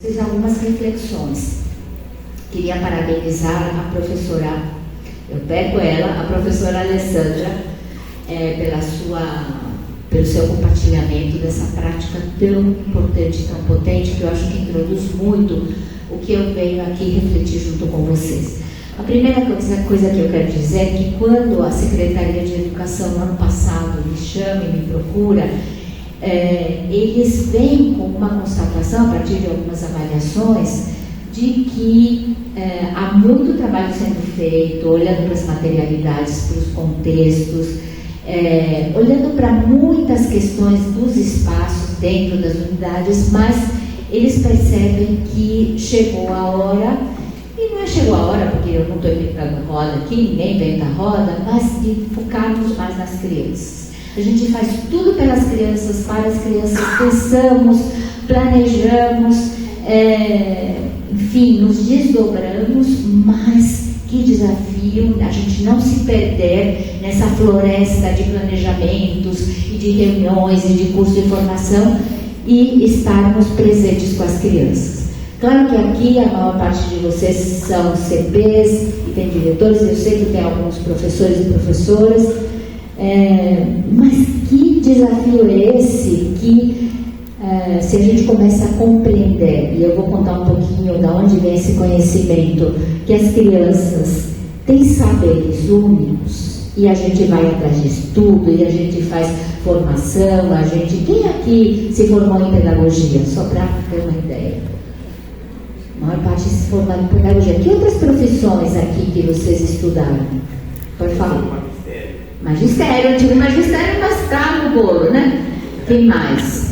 Fiz algumas reflexões. Queria parabenizar a professora, eu pego ela, a professora Alessandra, pelo seu compartilhamento dessa prática tão importante, tão potente, que eu acho que introduz muito o que eu venho aqui refletir junto com vocês. A primeira coisa que eu quero dizer é que quando a Secretaria de Educação, no ano passado, me chama e me procura, eles vêm com uma constatação, a partir de algumas avaliações, de que há muito trabalho sendo feito, olhando para as materialidades, para os contextos, olhando para muitas questões dos espaços dentro das unidades, mas eles percebem que chegou a hora, e não é chegou a hora, porque eu não estou inventando roda aqui, ninguém inventa roda, mas de focarmos mais nas crianças. A gente faz tudo pelas crianças, para as crianças, pensamos, planejamos, enfim, nos desdobramos, mas que desafio a gente não se perder nessa floresta de planejamentos e de reuniões e de cursos de formação e estarmos presentes com as crianças. Claro que aqui a maior parte de vocês são CPs e tem diretores, eu sei que tem alguns professores e professoras, mas que desafio é esse que se a gente começa a compreender, e eu vou contar um pouquinho de onde vem esse conhecimento, que as crianças têm saberes únicos e a gente vai atrás de estudo e a gente faz formação, quem aqui se formou em pedagogia? Só para ter uma ideia. A maior parte se formou em pedagogia. Que outras profissões aqui que vocês estudaram? Pode falar. Magistério, eu tive magistério, mas está no bolo, né? Quem mais?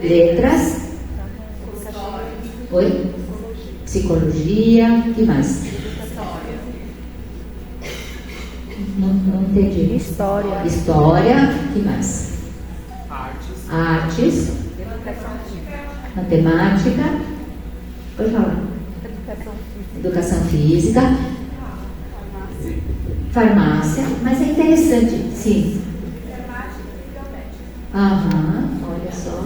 Letras. Oi? Psicologia. Que mais? Não entendi. História. Que mais? Artes. Matemática. Pode falar. Educação física. Farmácia, mas é interessante, sim. Olha só.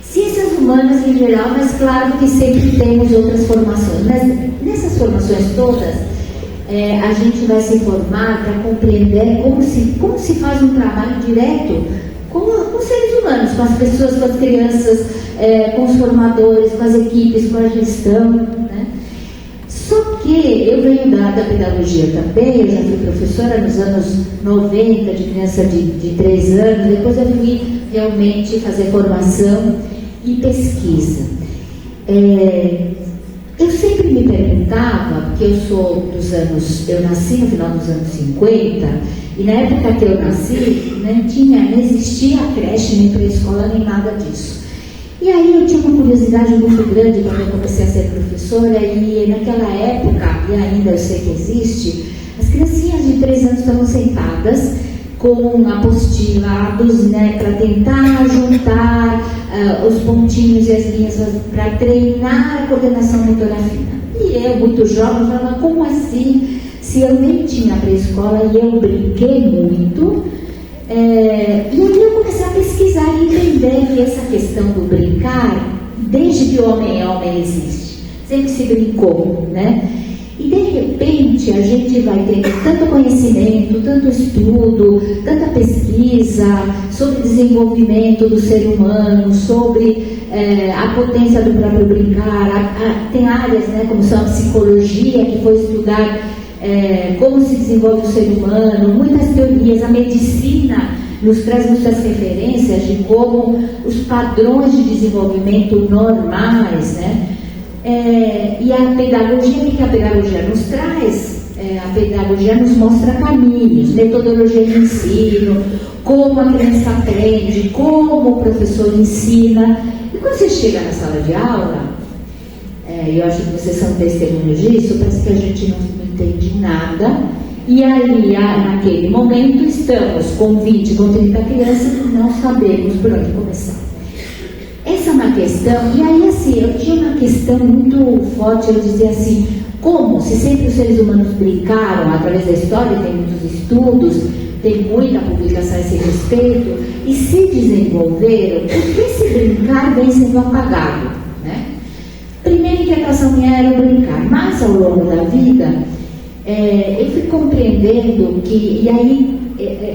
Ciências humanas em geral, mas claro que sempre temos outras formações. Mas nessas formações todas, a gente vai se formar para compreender como se faz um trabalho direto com os seres humanos, com as pessoas, com as crianças, com os formadores, com as equipes, com a gestão, né? Só que eu venho da pedagogia também, eu já fui professora nos anos 90, de criança de 3 anos, depois eu fui realmente fazer formação e pesquisa. Eu sempre me perguntava, porque eu nasci no final dos anos 50, e na época que eu nasci, não existia creche, nem pré-escola, nem nada disso. E aí eu tinha uma curiosidade muito grande quando eu comecei a ser professora, e naquela época, e ainda eu sei que existe, as criancinhas de 3 anos estavam sentadas com apostilados, para tentar juntar os pontinhos e as linhas para treinar a coordenação motora fina. E eu, muito jovem, falava, como assim? Se eu nem tinha pré-escola e eu brinquei muito. E aí eu comecei a pesquisar e entender que essa questão do brincar, desde que homem é homem existe, sempre se brincou, né? E de repente a gente vai tendo tanto conhecimento, tanto estudo, tanta pesquisa sobre desenvolvimento do ser humano, sobre a potência do próprio brincar. Tem áreas, como são a psicologia, que foi estudar como se desenvolve o ser humano, muitas teorias, a medicina nos traz muitas referências de como os padrões de desenvolvimento normais, e a pedagogia, o que a pedagogia nos traz? A pedagogia nos mostra caminhos, metodologia de ensino, como a criança aprende, como o professor ensina. E quando você chega na sala de aula, eu acho que vocês são testemunhos disso, parece que a gente não entende nada, e ali, naquele momento, estamos com 20, com 30 crianças e não sabemos por onde começar. Essa é uma questão, e aí assim, eu tinha uma questão muito forte, eu dizia assim, como, se sempre os seres humanos brincaram, através da história, tem muitos estudos, tem muita publicação a esse respeito, e se desenvolveram, por que esse brincar vem sendo apagado? recreação minha era brincar, mas ao longo da vida, eu fui compreendendo que, e aí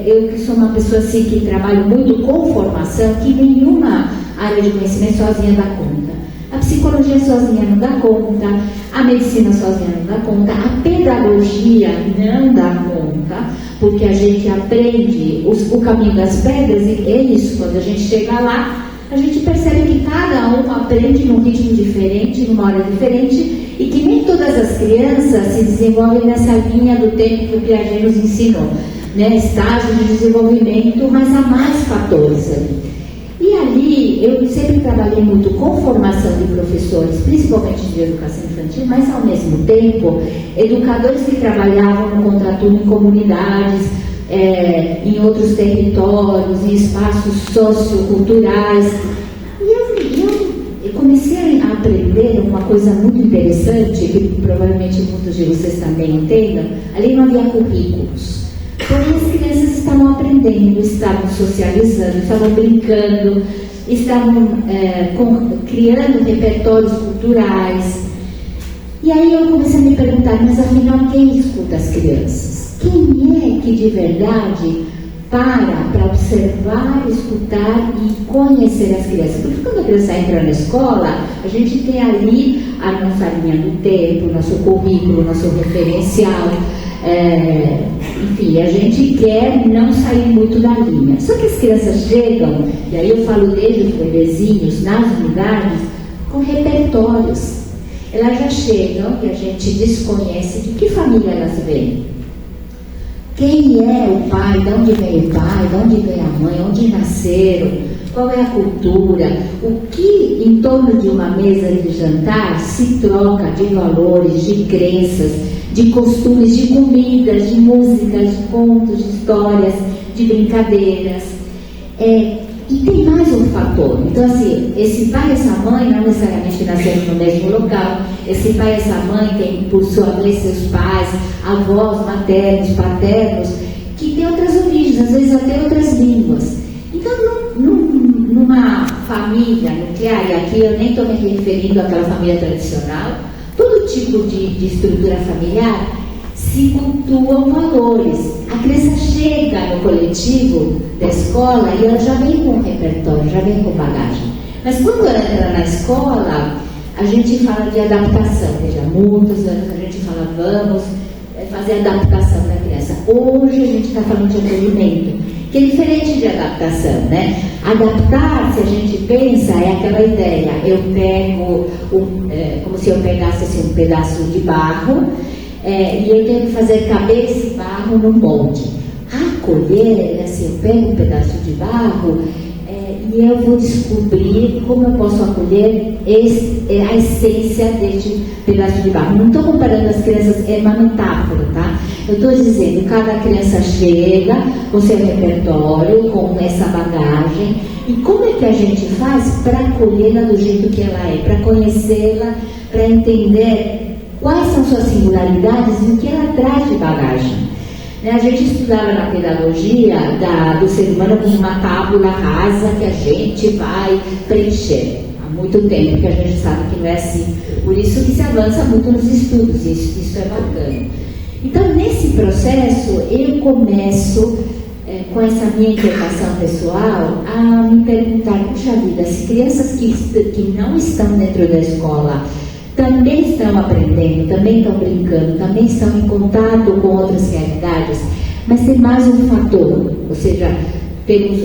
eu que sou uma pessoa assim que trabalho muito com formação, que nenhuma área de conhecimento sozinha dá conta. A psicologia sozinha não dá conta, a medicina sozinha não dá conta, a pedagogia não dá conta, porque a gente aprende o caminho das pedras, e é isso, quando a gente chega lá, a gente percebe que cada um aprende num ritmo diferente, numa hora diferente, e que nem todas as crianças se desenvolvem nessa linha do tempo que o Piaget nos ensinou, né? Estágio de desenvolvimento, mas há mais fatores ali. E ali, eu sempre trabalhei muito com formação de professores, principalmente de educação infantil, mas ao mesmo tempo, educadores que trabalhavam no contraturno em comunidades, em outros territórios, em espaços socioculturais. E eu comecei a aprender uma coisa muito interessante, que provavelmente muitos de vocês também entendam. Ali não havia currículos. Porém, as crianças estavam aprendendo, estavam socializando, estavam brincando, estavam criando repertórios culturais. E aí eu comecei a me perguntar, mas afinal, quem escuta as crianças? Quem é que de verdade para observar, escutar e conhecer as crianças? Porque quando a criança entra na escola, a gente tem ali a nossa linha do tempo, nosso currículo, nosso referencial. Enfim, a gente quer não sair muito da linha. Só que as crianças chegam, e aí eu falo desde os bebezinhos, nas unidades, com repertórios. Elas já chegam e a gente desconhece de que família elas vêm. Quem é o pai, de onde vem o pai, de onde vem a mãe, onde nasceram, qual é a cultura, o que em torno de uma mesa de jantar se troca de valores, de crenças, de costumes, de comidas, de músicas, de contos, de histórias, de brincadeiras. E tem mais um fator. Então, assim, esse pai e essa mãe não necessariamente nasceram no mesmo local. Esse pai e essa mãe têm, por sua vez, seus pais, avós, maternos, paternos, que têm outras origens, às vezes até outras línguas. Então, numa família nuclear, e aqui eu nem estou me referindo àquela família tradicional, todo tipo de estrutura familiar se cultuam valores. A criança chega no coletivo da escola e ela já vem com repertório, já vem com bagagem. Mas quando ela entra na escola, a gente fala de adaptação. Veja, muitos anos a gente fala, vamos fazer adaptação da criança. Hoje a gente está falando de acolhimento, que é diferente de adaptação, né? Adaptar, se a gente pensa, é aquela ideia, eu pego, como se eu pegasse assim, um pedaço de barro, e eu tenho que fazer caber esse barro no molde. Acolher é assim, eu pego um pedaço de barro e eu vou descobrir como eu posso acolher a essência deste pedaço de barro. Não estou comparando as crianças, é uma metáfora, tá? Eu estou dizendo, cada criança chega com seu repertório, com essa bagagem, e como é que a gente faz para acolhê-la do jeito que ela é, para conhecê-la, para entender quais são suas singularidades e o que ela traz de bagagem. A gente estudava na pedagogia do ser humano como uma tábula rasa que a gente vai preencher. Há muito tempo que a gente sabe que não é assim. Por isso que se avança muito nos estudos, e isso é bacana. Então, nesse processo, eu começo, com essa minha inquietação pessoal, a me perguntar, puxa vida, se crianças que não estão dentro da escola também estão aprendendo, também estão brincando, também estão em contato com outras realidades, mas tem mais um fator, ou seja, temos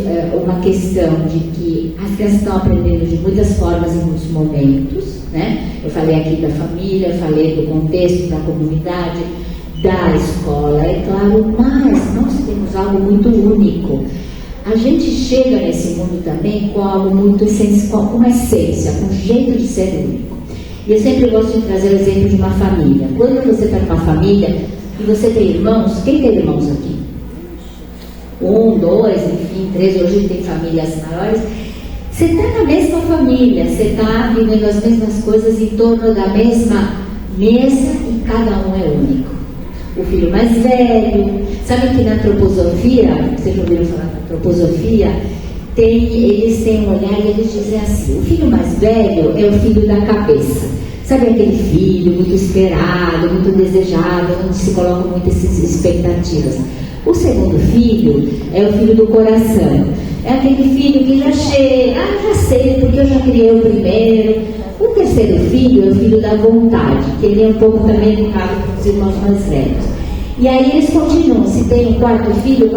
uma questão de que as crianças estão aprendendo de muitas formas em muitos momentos, né? Eu falei aqui da família, eu falei do contexto, da comunidade, da escola, é claro, mas nós temos algo muito único. A gente chega nesse mundo também com algo muito essencial, com uma essência, com um jeito de ser único. E eu sempre gosto de trazer o exemplo de uma família. Quando você está com uma família e você tem irmãos, quem tem irmãos aqui? 1, 2, enfim, 3, hoje tem famílias maiores. Você está na mesma família, você está vivendo as mesmas coisas em torno da mesma mesa e cada um é único. O filho mais velho, sabe que na antroposofia, vocês já ouviram falar da antroposofia? Eles têm um olhar e eles dizem assim, o filho mais velho é o filho da cabeça. Sabe aquele filho muito esperado, muito desejado, onde se colocam muitas expectativas. O segundo filho é o filho do coração. É aquele filho que já chega, já sei, porque eu já criei o primeiro. O terceiro filho é o filho da vontade, que ele é um pouco também educado com os irmãos mais velhos. E aí eles continuam, se tem o quarto filho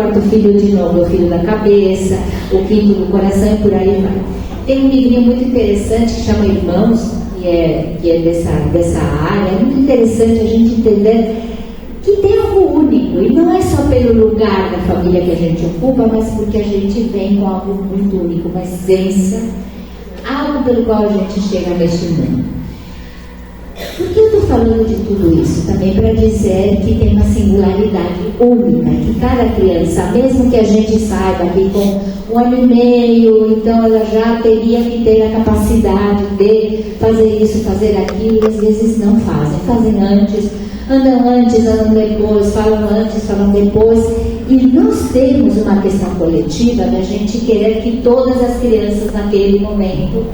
de novo é o filho da cabeça, o quinto do coração e por aí vai. Tem um livrinho muito interessante que chama Irmãos, que é dessa área. É muito interessante a gente entender que tem algo único, e não é só pelo lugar da família que a gente ocupa, mas porque a gente vem com algo muito único, uma essência, algo pelo qual a gente chega neste mundo. Por que eu estou falando de tudo isso? Também para dizer que tem uma singularidade única, que cada criança, mesmo que a gente saiba que com 1 ano e meio, então ela já teria que ter a capacidade de fazer isso, fazer aquilo, e às vezes não fazem. Fazem antes, andam depois, falam antes, falam depois. E nós temos uma questão coletiva da gente querer que todas as crianças naquele momento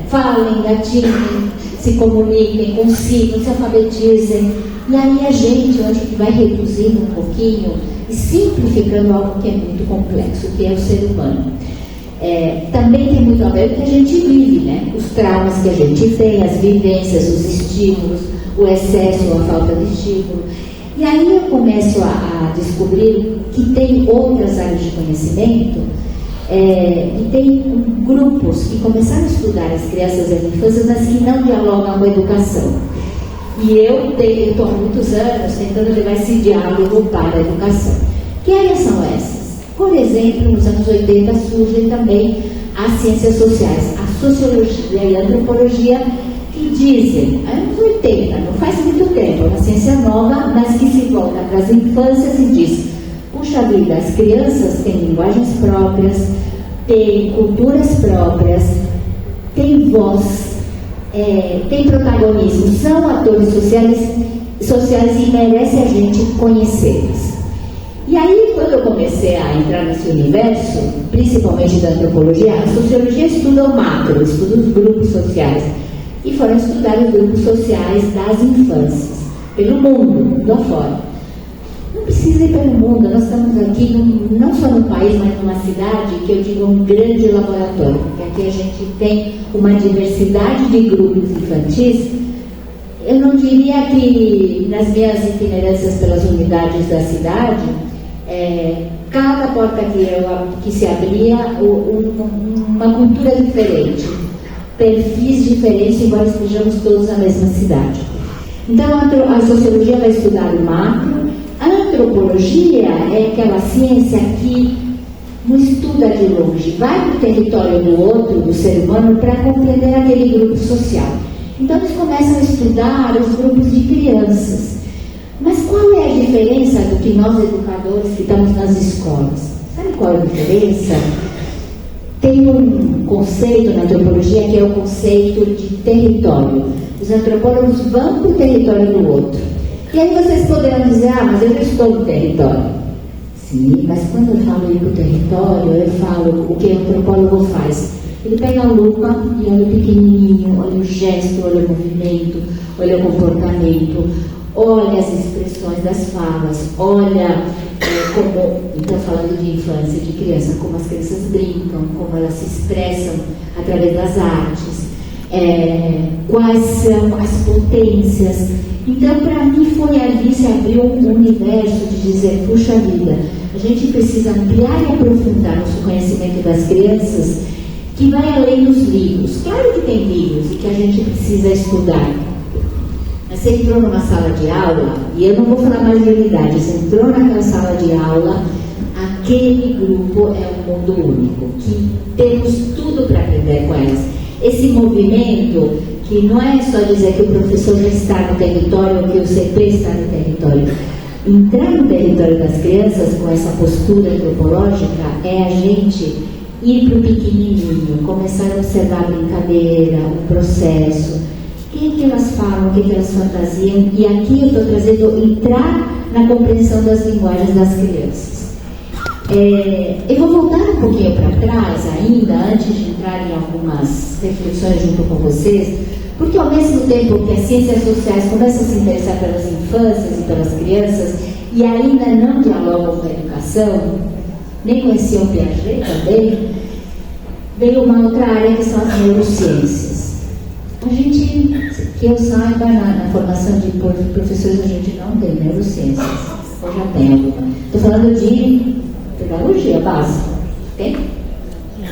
falem, gatinhem, se comuniquem, consigam, se alfabetizem. E aí a gente, eu acho que vai reduzindo um pouquinho e simplificando algo que é muito complexo, que é o ser humano. Também tem muito a ver com o que a gente vive, né? Os traumas que a gente tem, as vivências, os estímulos, o excesso ou a falta de estímulo. E aí eu começo a descobrir que tem outras áreas de conhecimento e tem grupos que começaram a estudar as crianças e as infâncias, mas que não dialogam com a educação. E eu estou há muitos anos tentando levar esse diálogo para a educação. Que áreas são essas? Por exemplo, nos anos 80 surgem também as ciências sociais, a sociologia e a antropologia, que dizem, anos 80, não faz muito tempo, é uma ciência nova, mas que se volta para as infâncias e diz: puxa vida, as crianças têm linguagens próprias, têm culturas próprias, têm voz, têm protagonismo, são atores sociais e merece a gente conhecê-los. E aí, quando eu comecei a entrar nesse universo, principalmente da antropologia, a sociologia estuda o macro, estuda os grupos sociais, e foram estudar os grupos sociais das infâncias, pelo mundo afora. Não precisa ir pelo mundo, nós estamos aqui, não só no país, mas numa cidade que eu digo um grande laboratório, porque aqui a gente tem uma diversidade de grupos infantis. Eu não diria que nas minhas itinerâncias pelas unidades da cidade, cada porta que se abria, uma cultura diferente, perfis diferentes, embora estejamos todos na mesma cidade. Então a sociologia vai estudar o macro. A antropologia é aquela ciência que não estuda de longe, vai para o território do outro, do ser humano, para compreender aquele grupo social. Então eles começam a estudar os grupos de crianças. Mas qual é a diferença do que nós, educadores, que estamos nas escolas? Sabe qual é a diferença? Tem um conceito na antropologia que é o conceito de território. Os antropólogos vão para o território do outro. E aí vocês poderão dizer: mas eu já estou no território. Sim, mas quando eu falo ir para o território, eu falo o que o antropólogo faz. Ele pega a lupa e olha o pequenininho, olha o gesto, olha o movimento, olha o comportamento, olha as expressões das falas, olha como, então falando de infância, de criança, como as crianças brincam, como elas se expressam através das artes, quais são as potências. Então, para mim, foi ali se abriu um universo de dizer: puxa vida, a gente precisa ampliar e aprofundar nosso conhecimento das crianças, que vai além dos livros. Claro que tem livros e que a gente precisa estudar. Mas você entrou numa sala de aula, e eu não vou falar mais de unidade, você entrou naquela sala de aula, aquele grupo é um mundo único, que temos tudo para aprender com elas. Esse movimento, que não é só dizer que o professor já está no território, ou que o CP está no território. Entrar no território das crianças com essa postura antropológica é a gente ir para o pequenininho, começar a observar a brincadeira, o processo, o que elas falam, o que elas fantasiam. E aqui eu estou trazendo entrar na compreensão das linguagens das crianças. Eu vou voltar um pouquinho para trás ainda, antes de entrar em algumas reflexões junto com vocês, Porque ao mesmo tempo que as ciências sociais começam a se interessar pelas infâncias e pelas crianças, e ainda não dialogam com a educação, nem conheciam Piaget também, veio uma outra área que são as neurociências. A gente, que eu saiba, na formação de professores, a gente não tem neurociências. Ou já tem alguma? Estou falando de pedagogia básica. Tem?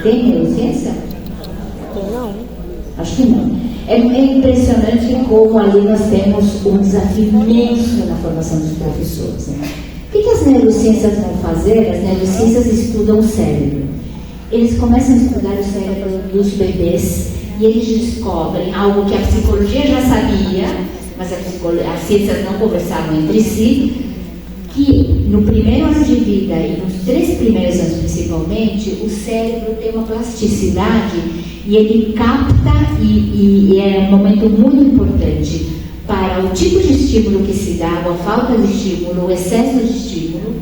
Tem neurociência? Não. Acho que não. É impressionante como ali nós temos um desafio imenso na formação dos professores. Né? O que as neurociências vão fazer? As neurociências estudam o cérebro. Eles começam a estudar o cérebro dos bebês e eles descobrem algo que a psicologia já sabia, mas as ciências não conversavam entre si, que no primeiro ano de vida e nos 3 primeiros anos principalmente, o cérebro tem uma plasticidade e ele capta, e é um momento muito importante para o tipo de estímulo que se dá, a falta de estímulo, o excesso de estímulo,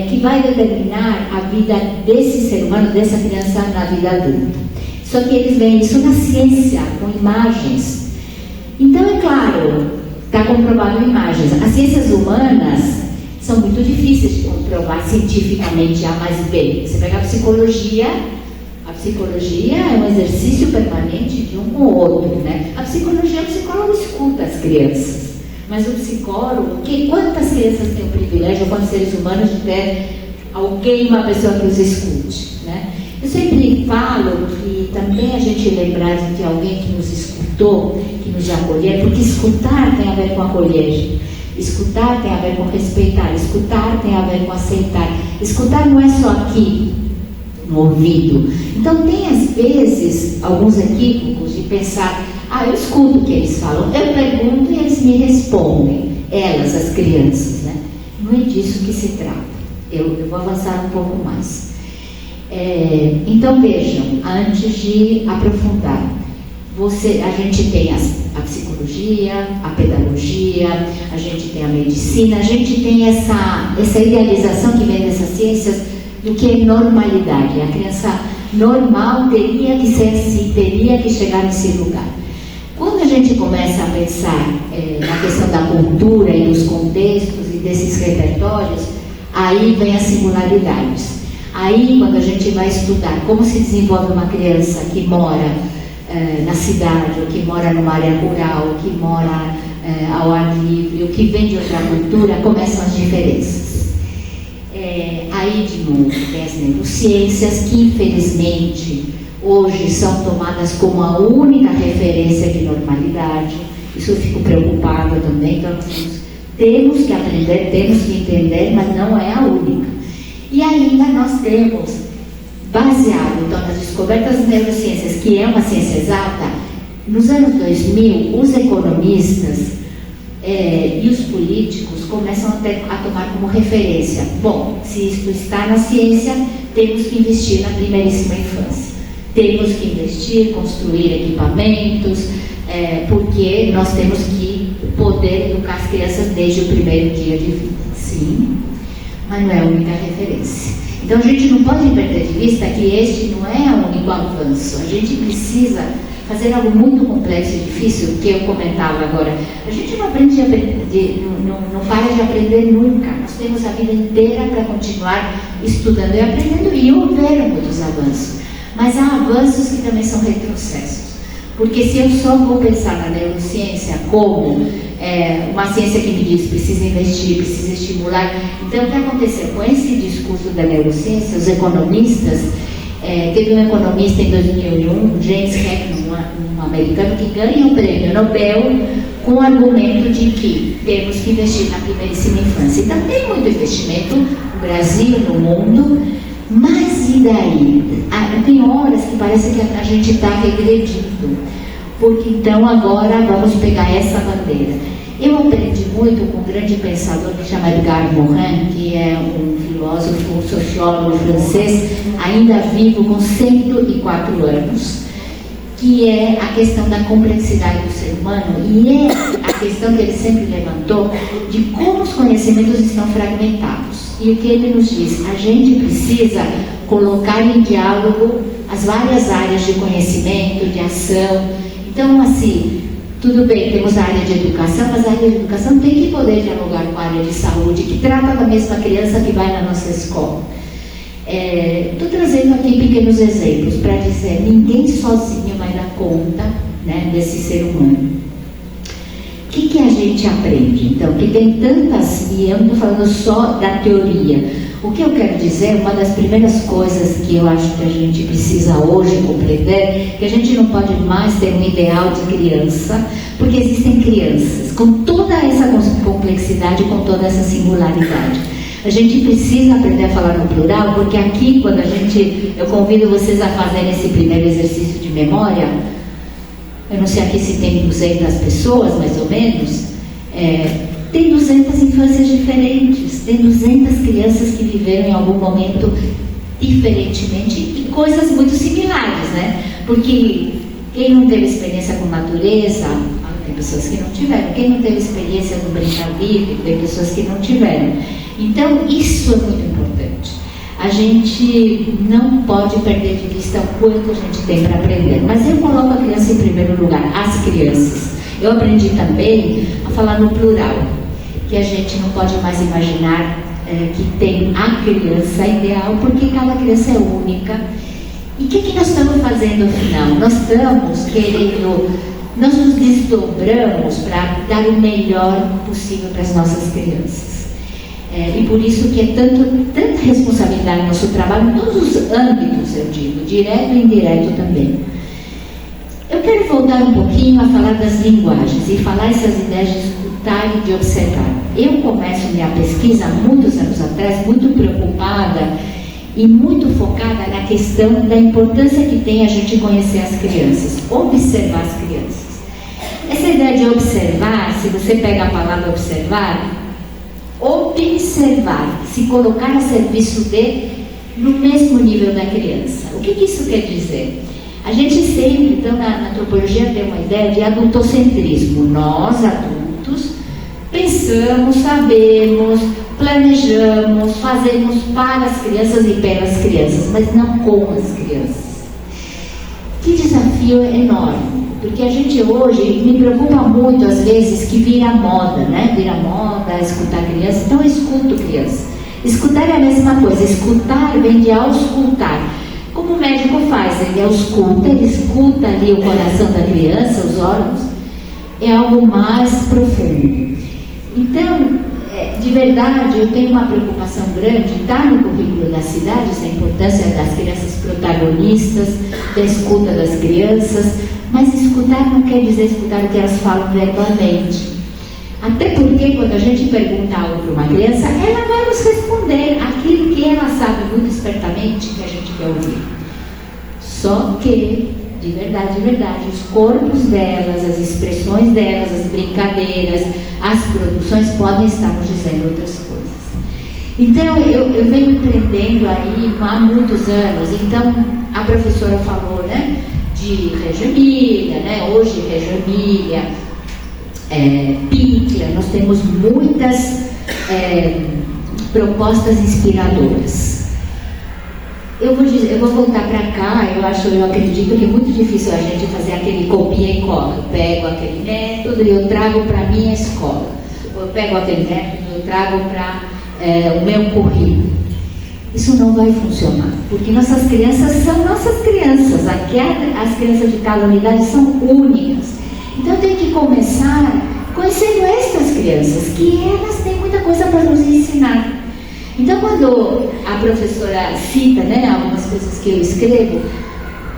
que vai determinar a vida desse ser humano, dessa criança na vida adulta. Só que eles veem isso na ciência, com imagens. Então, é claro, está comprovado em imagens. As ciências humanas são muito difíceis de comprovar cientificamente A mais B. Você pega a psicologia é um exercício permanente de um com o outro, né? O psicólogo escuta as crianças, mas o psicólogo, quantas crianças têm o privilégio, quantos seres humanos, de ter alguém, uma pessoa que os escute, né? Eu sempre falo que também a gente lembrar de alguém que nos escutou, que nos acolheu, porque escutar tem a ver com acolher. Escutar tem a ver com respeitar, escutar tem a ver com aceitar. Escutar não é só aqui, no ouvido. Então tem às vezes alguns equívocos de pensar, eu escuto o que eles falam, eu pergunto e eles me respondem, elas, as crianças, né? Não é disso que se trata. Eu vou avançar um pouco mais. Então vejam, antes de aprofundar, a gente tem a psicologia, a pedagogia, a gente tem a medicina, a gente tem essa idealização que vem dessas ciências do que é normalidade. A criança normal teria que ser assim, teria que chegar nesse lugar. Quando a gente começa a pensar na questão da cultura e dos contextos e desses repertórios, aí vem as singularidades. Aí, quando a gente vai estudar como se desenvolve uma criança que mora na cidade, ou que mora numa área rural, ou que mora ao ar livre, ou que vem de outra cultura, começam as diferenças. Aí, de novo, tem as neurociências, que infelizmente hoje são tomadas como a única referência de normalidade. Isso eu fico preocupada também. Então, temos que aprender, temos que entender, mas não é a única. E ainda nós temos, baseado então, nas descobertas das neurociências, que é uma ciência exata, nos anos 2000, os economistas e os políticos começam a tomar como referência. Bom, se isso está na ciência, temos que investir na primeiríssima infância. Temos que investir, construir equipamentos, porque nós temos que poder educar as crianças desde o primeiro dia de vida. Sim, mas não é a única referência. Então a gente não pode perder de vista que este não é o único avanço. A gente precisa fazer algo muito complexo e difícil, que eu comentava agora. A gente não aprende a aprender, não para de aprender nunca. Nós temos a vida inteira para continuar estudando e aprendendo, e houveram muitos avanços. Mas há avanços que também são retrocessos. Porque se eu só vou pensar na neurociência como uma ciência que me diz precisa investir, precisa estimular, então o que aconteceu com esse discurso da neurociência, os economistas, teve um economista em 2001, James Heckman, um americano, que ganha um prêmio Nobel com o argumento de que temos que investir na primeiríssima infância. Então tem muito investimento no Brasil, no mundo, mas e daí? Tem horas que parece que a gente está regredindo, porque então agora vamos pegar essa bandeira. Eu aprendi muito com um grande pensador que chama Edgar Morin, que é um filósofo, um sociólogo francês, ainda vivo, com 104 anos, que é a questão da complexidade do ser humano, e é a questão que ele sempre levantou de como os conhecimentos estão fragmentados. E o que ele nos diz? A gente precisa colocar em diálogo as várias áreas de conhecimento, de ação. Então Então, assim, tudo bem, temos a área de educação, mas a área de educação tem que poder dialogar com a área de saúde, que trata da mesma criança que vai na nossa escola. Estou trazendo aqui pequenos exemplos para dizer, ninguém sozinho vai dar conta, né, desse ser humano. O que a gente aprende? Então, que tem tantas, e eu não estou falando só da teoria. O que eu quero dizer, uma das primeiras coisas que eu acho que a gente precisa hoje compreender, que a gente não pode mais ter um ideal de criança, porque existem crianças com toda essa complexidade, com toda essa singularidade. A gente precisa aprender a falar no plural, porque aqui, quando eu convido vocês a fazerem esse primeiro exercício de memória, eu não sei aqui se tem 200 pessoas, mais ou menos, tem 200 infâncias diferentes, tem 200 crianças que viveram em algum momento diferentemente e coisas muito similares, né? Porque quem não teve experiência com natureza, tem pessoas que não tiveram. Quem não teve experiência no brincar livre, tem pessoas que não tiveram. Então, isso é muito importante. A gente não pode perder de vista o quanto a gente tem para aprender. Mas eu coloco a criança em primeiro lugar, as crianças. Eu aprendi também a falar no plural, que a gente não pode mais imaginar que tem a criança ideal, porque cada criança é única. E o que nós estamos fazendo afinal? Nós estamos querendo, nós nos desdobramos para dar o melhor possível para as nossas crianças. E por isso que é tanta responsabilidade no nosso trabalho, em todos os âmbitos, eu digo, direto e indireto também. Eu quero voltar um pouquinho a falar das linguagens e falar essas ideias de escutar e de observar. Eu começo minha pesquisa há muitos anos atrás, muito preocupada e muito focada na questão da importância que tem a gente conhecer as crianças, observar as crianças. Essa ideia de observar, se você pega a palavra observar, se colocar a serviço no mesmo nível da criança. O que isso quer dizer? A gente sempre, então, na antropologia tem uma ideia de adultocentrismo. Nós, adultos, pensamos, sabemos, planejamos, fazemos para as crianças e pelas crianças, mas não com as crianças. Que desafio enorme, porque a gente hoje, me preocupa muito às vezes que vira moda, né? Vira moda escutar criança, então eu escuto criança. Escutar é a mesma coisa, escutar vem de auscultar. Como o médico faz, ele ausculta, ele escuta ali o coração da criança, os órgãos, é algo mais profundo. Então, de verdade, eu tenho uma preocupação grande, está no currículo da cidade, essa importância das crianças protagonistas, da escuta das crianças, mas escutar não quer dizer escutar o que elas falam verbalmente. Até porque quando a gente pergunta algo para uma criança, ela vai nos responder aquilo que ela sabe muito espertamente que a gente quer ouvir. Só que, de verdade, os corpos delas, as expressões delas, as brincadeiras, as produções podem estar nos dizendo outras coisas. Então, eu venho empreendendo aí há muitos anos. Então, a professora falou, né, de Reggio Emília, né, hoje Reggio Emília, Picchia, nós temos muitas propostas inspiradoras. Eu vou voltar para cá, eu acredito que é muito difícil a gente fazer aquele copia e cola. Eu pego aquele método e eu trago para a minha escola. Eu pego aquele método e eu trago para o meu currículo. Isso não vai funcionar, porque nossas crianças são nossas crianças. Aqui as crianças de cada unidade são únicas. Então eu tenho que começar conhecendo estas crianças, que elas têm muita coisa para nos ensinar. Então, quando a professora cita, né, algumas coisas que eu escrevo,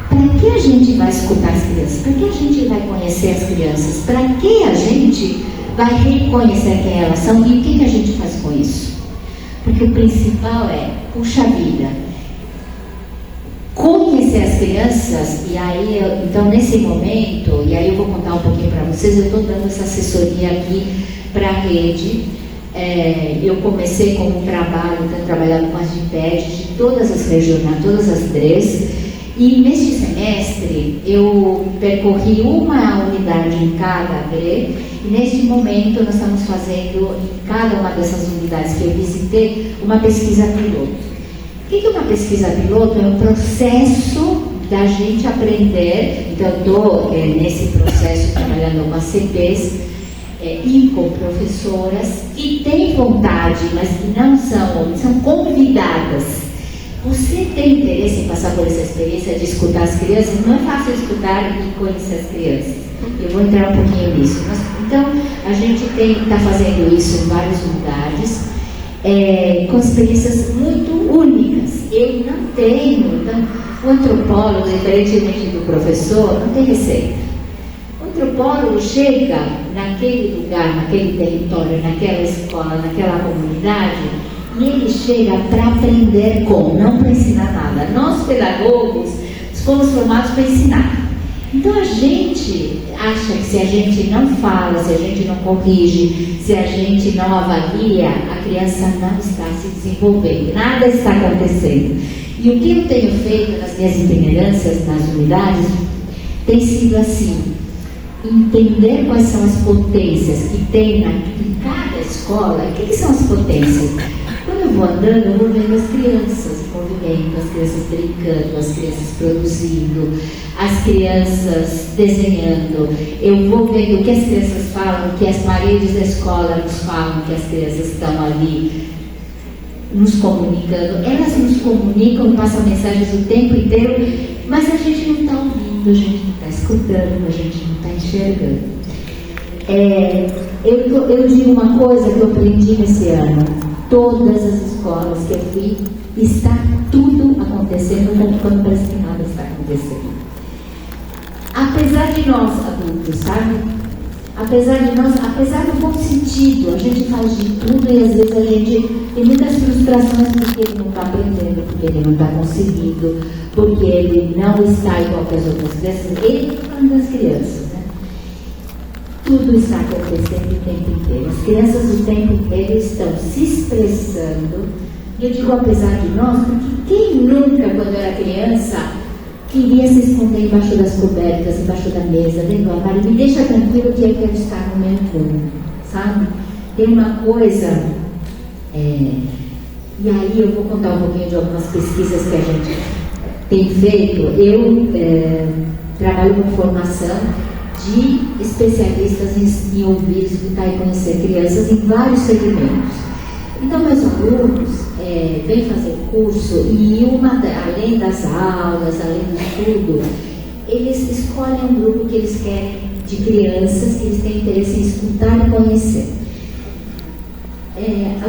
para que a gente vai escutar as crianças? Para que a gente vai conhecer as crianças? Para que a gente vai reconhecer quem elas são e o que a gente faz com isso? Porque o principal puxa vida, conhecer as crianças. E aí, então nesse momento, e aí eu vou contar um pouquinho para vocês, eu estou dando essa assessoria aqui para a rede. Eu comecei com um trabalho, tenho trabalhado com as DIPED de todas as regionais, todas as 3, e neste semestre eu percorri uma unidade em cada ABRE, e neste momento nós estamos fazendo em cada uma dessas unidades que eu visitei uma pesquisa piloto. O que é uma pesquisa piloto? É um processo da gente aprender. Então, eu estou nesse processo trabalhando com as CPs e com professoras que têm vontade, mas que não são convidadas. Você tem interesse em passar por essa experiência de escutar as crianças? Não é fácil escutar e conhecer as crianças. Eu vou entrar um pouquinho nisso. Então, a gente está fazendo isso em vários lugares, com experiências muito únicas. Eu não tenho, então, o antropólogo, diferentemente do professor, não tem receita. O antropólogo chega naquele lugar, naquele território, naquela escola, naquela comunidade, e ele chega para aprender como, não para ensinar nada. Nós, pedagogos, fomos formados para ensinar. Então a gente acha que se a gente não fala, se a gente não corrige, se a gente não avalia, a criança não está se desenvolvendo, nada está acontecendo. E o que eu tenho feito nas minhas itinerâncias nas unidades tem sido assim: entender quais são as potências que tem em cada escola. O que são as potências? Quando eu vou andando, eu vou vendo as crianças em movimento, as crianças brincando, as crianças produzindo, as crianças desenhando. Eu vou vendo o que as crianças falam, o que as paredes da escola nos falam, que as crianças estão ali nos comunicando. Elas nos comunicam, passam mensagens o tempo inteiro, mas a gente não está ouvindo, a gente não está escutando, a gente não está enxergando. Eu digo uma coisa que eu aprendi nesse ano. Todas as escolas que eu fui, está tudo acontecendo quando parece que nada está acontecendo. Apesar de nós adultos, sabe? Apesar do bom sentido, a gente faz de tudo e às vezes a gente tem muitas frustrações porque ele não está aprendendo, porque ele não está conseguindo, porque ele não está igual que as outras crianças. Ele está falando das crianças, né? Tudo está acontecendo o tempo inteiro. As crianças o tempo inteiro estão se expressando. E eu digo apesar de nós, porque quem nunca, quando era criança, queria se esconder embaixo das cobertas, embaixo da mesa, dentro do armário? Me deixa tranquilo que eu quero estar no meu mundo, sabe? Tem uma coisa, e aí eu vou contar um pouquinho de algumas pesquisas que a gente tem feito. Eu trabalho com formação de especialistas em ouvir, escutar e conhecer crianças em vários segmentos. Então, meus alunos vêm fazer curso e além das aulas, além do estudo, eles escolhem um grupo que eles querem, de crianças que eles têm interesse em escutar e conhecer.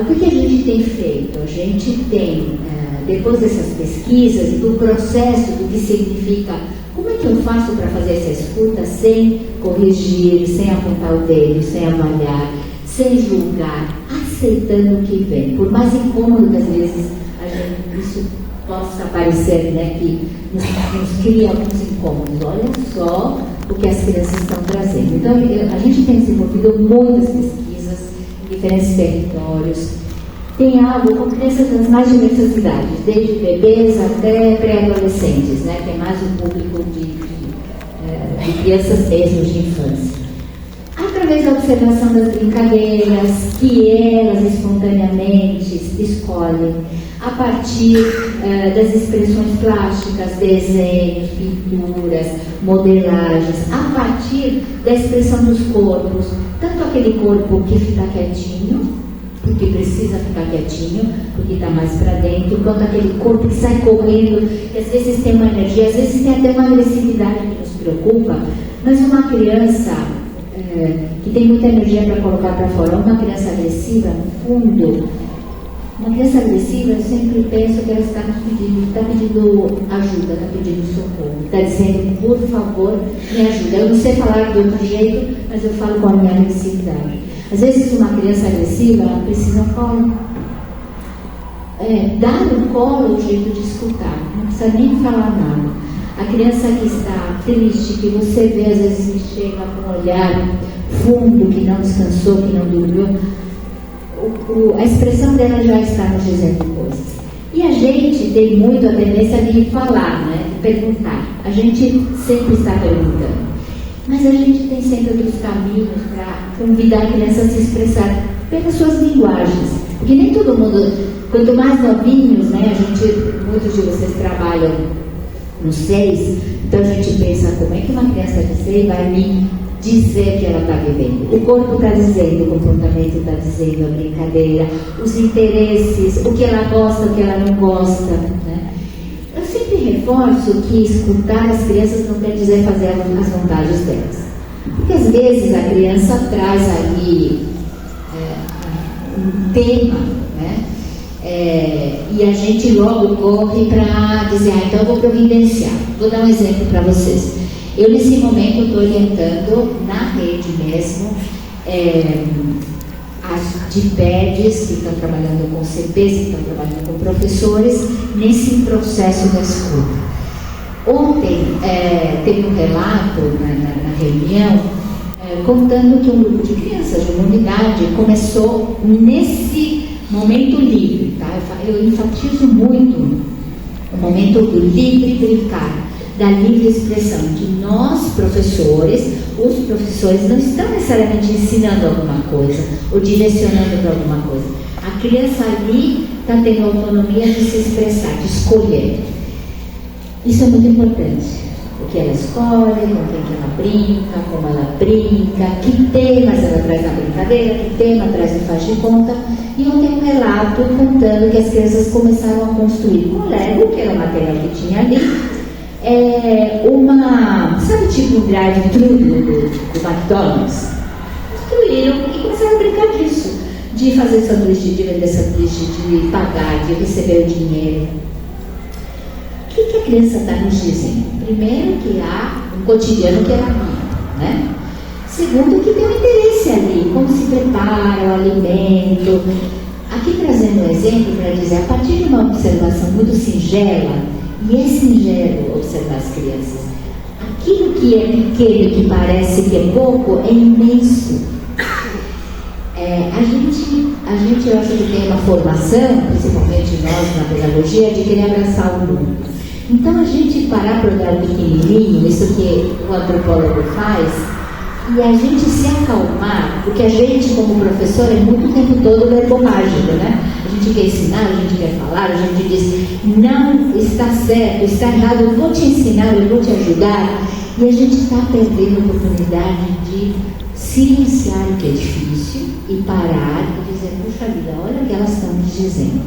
O que a gente tem feito? A gente tem, depois dessas pesquisas e do processo do que significa, como é que eu faço para fazer essa escuta sem corrigir, sem apontar o dedo, sem avaliar, sem julgar, aceitando o que vem? Por mais incômodo que às vezes isso possa parecer, né, que nos cria alguns incômodos. Olha só o que as crianças estão trazendo. Então, a gente tem desenvolvido muitas pesquisas em diferentes territórios. Tem algo com crianças das mais diversas idades, desde bebês até pré-adolescentes, né? Tem mais um público de crianças mesmo, de infância. Através da observação das brincadeiras, que elas espontaneamente escolhem, a partir das expressões plásticas, desenhos, pinturas, modelagens, a partir da expressão dos corpos, tanto aquele corpo que fica quietinho, porque precisa ficar quietinho, porque está mais para dentro, quanto aquele corpo que sai correndo, que às vezes tem uma energia, às vezes tem até uma agressividade que nos preocupa, mas uma criança que tem muita energia para colocar para fora, uma criança agressiva, no fundo, uma criança agressiva, eu sempre penso que ela está pedindo ajuda, está pedindo socorro, está dizendo, por favor, me ajuda. Eu não sei falar de outro jeito, mas eu falo com a minha agressividade. Às vezes uma criança agressiva, ela precisa um colo. Dar um colo é o jeito de escutar, não precisa nem falar nada. A criança que está triste, que você vê às vezes que chega com um olhar fundo, que não descansou, que não dormiu, a expressão dela já está nos dizendo coisas. E a gente tem muito a tendência de falar, né? De perguntar. A gente sempre está perguntando. Mas a gente tem sempre outros caminhos para convidar a criança a se expressar pelas suas linguagens. Porque nem todo mundo, quanto mais novinhos, né? Muitos de vocês trabalham no 6, então a gente pensa, como é que uma criança de 6 vai me dizer que ela está vivendo? O corpo está dizendo, o comportamento está dizendo, a brincadeira, os interesses, o que ela gosta, o que ela não gosta, né? Eu sempre reforço que escutar as crianças não quer dizer fazer as vontades delas. Porque às vezes a criança traz ali um tema, né? E a gente logo corre para dizer, então eu vou providenciar. Vou dar um exemplo para vocês. Eu, nesse momento, estou orientando na rede mesmo as DIPEDs que estão trabalhando com CPs, que estão trabalhando com professores, nesse processo da escuta. Ontem, teve um relato na reunião, contando que um grupo de crianças de uma unidade começou nesse momento livre, tá? Eu enfatizo muito o momento do livre brincar, da livre expressão, que nós, professores, os professores não estão necessariamente ensinando alguma coisa ou direcionando para alguma coisa. A criança ali está tendo autonomia de se expressar, de escolher. Isso é muito importante. O que ela escolhe, com quem que ela brinca, como ela brinca, que temas ela traz na brincadeira, que tema traz no faz de conta. E ontem um relato contando que as crianças começaram a construir com Lego, que era o material que tinha ali, sabe, tipo um drive-thru do McDonald's? Construíram e começaram a brincar disso, de fazer sanduíche, de vender sanduíche, de pagar, de receber o dinheiro. O que a criança está nos dizendo? Primeiro, que há um cotidiano que ela vive, né? Segundo, que tem um interesse ali, como se prepara o alimento. Aqui trazendo um exemplo para dizer, a partir de uma observação muito singela, e é singelo observar as crianças, aquilo que é pequeno, que parece que é pouco, é imenso. A gente, eu acho que tem uma formação, principalmente nós na pedagogia, de querer abraçar o mundo. Então, a gente parar para olhar o pequenininho, isso que o antropólogo faz, e a gente se acalmar, porque a gente, como professor, é muito o tempo todo verbomágico, né? A gente quer ensinar, a gente quer falar, a gente diz, não, está certo, está errado, eu vou te ensinar, eu vou te ajudar. E a gente está perdendo a oportunidade de silenciar o que é difícil e parar e dizer, puxa vida, olha o que elas estão nos dizendo.